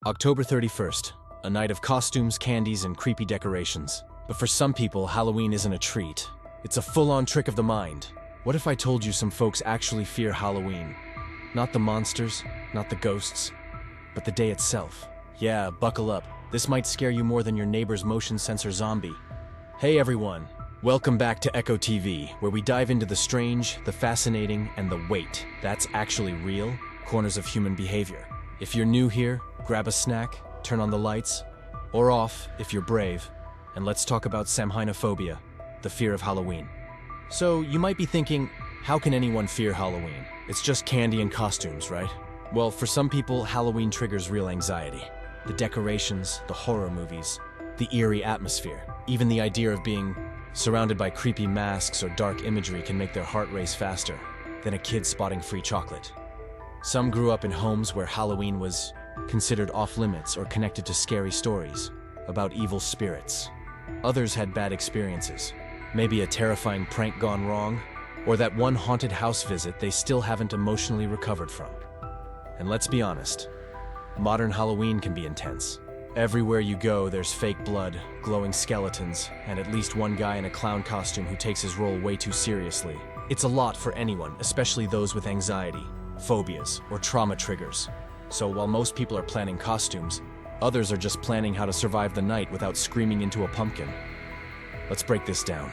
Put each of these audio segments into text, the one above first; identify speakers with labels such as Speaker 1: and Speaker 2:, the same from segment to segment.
Speaker 1: October 31st, a night of costumes, candies, and creepy decorations. But for some people, Halloween isn't a treat. It's a full-on trick of the mind. What if I told you some folks actually fear Halloween? Not the monsters, not the ghosts, but the day itself. Yeah, buckle up. This might scare you more than your neighbor's motion sensor zombie. Hey everyone, welcome back to Echo TV, where we dive into the strange, the fascinating, and the wait, that's actually real, corners of human behavior. If you're new here, grab a snack, turn on the lights, or off if you're brave, and let's talk about Samhainophobia, the fear of Halloween. So you might be thinking, how can anyone fear Halloween? It's just candy and costumes, right? Well, for some people, Halloween triggers real anxiety. The decorations, the horror movies, the eerie atmosphere, even the idea of being surrounded by creepy masks or dark imagery can make their heart race faster than a kid spotting free chocolate. Some grew up in homes where Halloween was considered off-limits or connected to scary stories about evil spirits. Others had bad experiences, maybe a terrifying prank gone wrong, or that one haunted house visit they still haven't emotionally recovered from. And let's be honest, modern Halloween can be intense. Everywhere you go, there's fake blood, glowing skeletons, and at least one guy in a clown costume who takes his role way too seriously. It's a lot for anyone, especially those with anxiety, phobias, or trauma triggers. So while most people are planning costumes, others are just planning how to survive the night without screaming into a pumpkin. Let's break this down.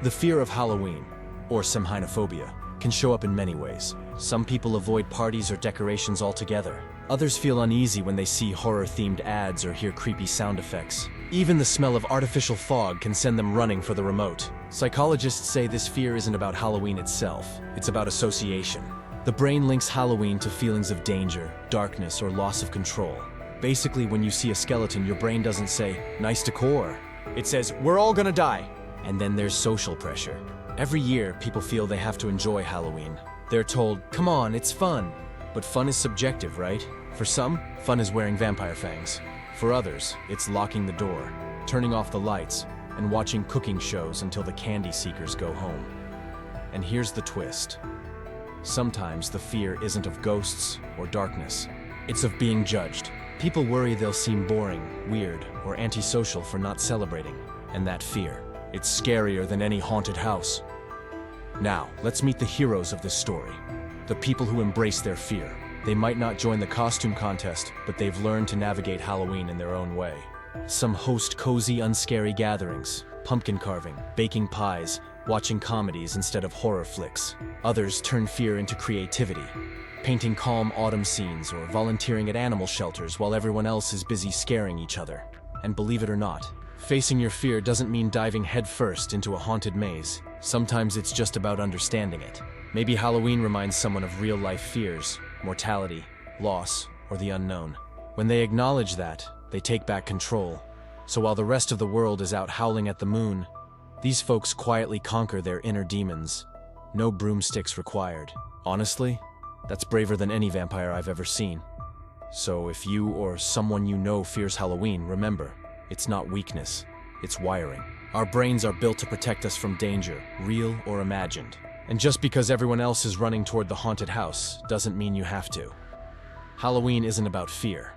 Speaker 1: The fear of Halloween, or Samhainophobia, can show up in many ways. Some people avoid parties or decorations altogether. Others feel uneasy when they see horror-themed ads or hear creepy sound effects. Even the smell of artificial fog can send them running for the remote. Psychologists say this fear isn't about Halloween itself, it's about association. The brain links Halloween to feelings of danger, darkness, or loss of control. Basically, when you see a skeleton, your brain doesn't say, "Nice decor." It says, "We're all gonna die." And then there's social pressure. Every year, people feel they have to enjoy Halloween. They're told, "Come on, it's fun." But fun is subjective, right? For some, fun is wearing vampire fangs. For others, it's locking the door, turning off the lights, and watching cooking shows until the candy seekers go home. And here's the twist. Sometimes the fear isn't of ghosts or darkness. It's of being judged. People worry they'll seem boring, weird, or antisocial for not celebrating. And that fear, it's scarier than any haunted house. Now, let's meet the heroes of this story. The people who embrace their fear. They might not join the costume contest, but they've learned to navigate Halloween in their own way. Some host cozy, unscary gatherings, pumpkin carving, baking pies, watching comedies instead of horror flicks. Others turn fear into creativity, painting calm autumn scenes or volunteering at animal shelters while everyone else is busy scaring each other. And believe it or not, facing your fear doesn't mean diving headfirst into a haunted maze. Sometimes it's just about understanding it. Maybe Halloween reminds someone of real-life fears, mortality, loss, or the unknown. When they acknowledge that, they take back control. So while the rest of the world is out howling at the moon, these folks quietly conquer their inner demons. No broomsticks required. Honestly, that's braver than any vampire I've ever seen. So if you or someone you know fears Halloween, remember, it's not weakness, it's wiring. Our brains are built to protect us from danger, real or imagined. And just because everyone else is running toward the haunted house doesn't mean you have to. Halloween isn't about fear.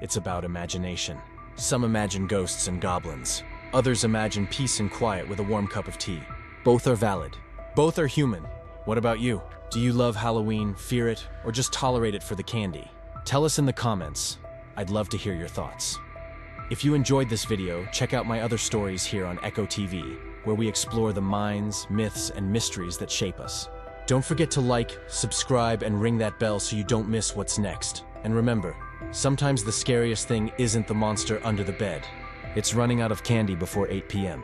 Speaker 1: It's about imagination. Some imagine ghosts and goblins. Others imagine peace and quiet with a warm cup of tea. Both are valid. Both are human. What about you? Do you love Halloween, fear it, or just tolerate it for the candy? Tell us in the comments. I'd love to hear your thoughts. If you enjoyed this video, check out my other stories here on Echo TV, where we explore the minds, myths, and mysteries that shape us. Don't forget to like, subscribe, and ring that bell so you don't miss what's next. And remember, sometimes the scariest thing isn't the monster under the bed. It's running out of candy before 8 p.m.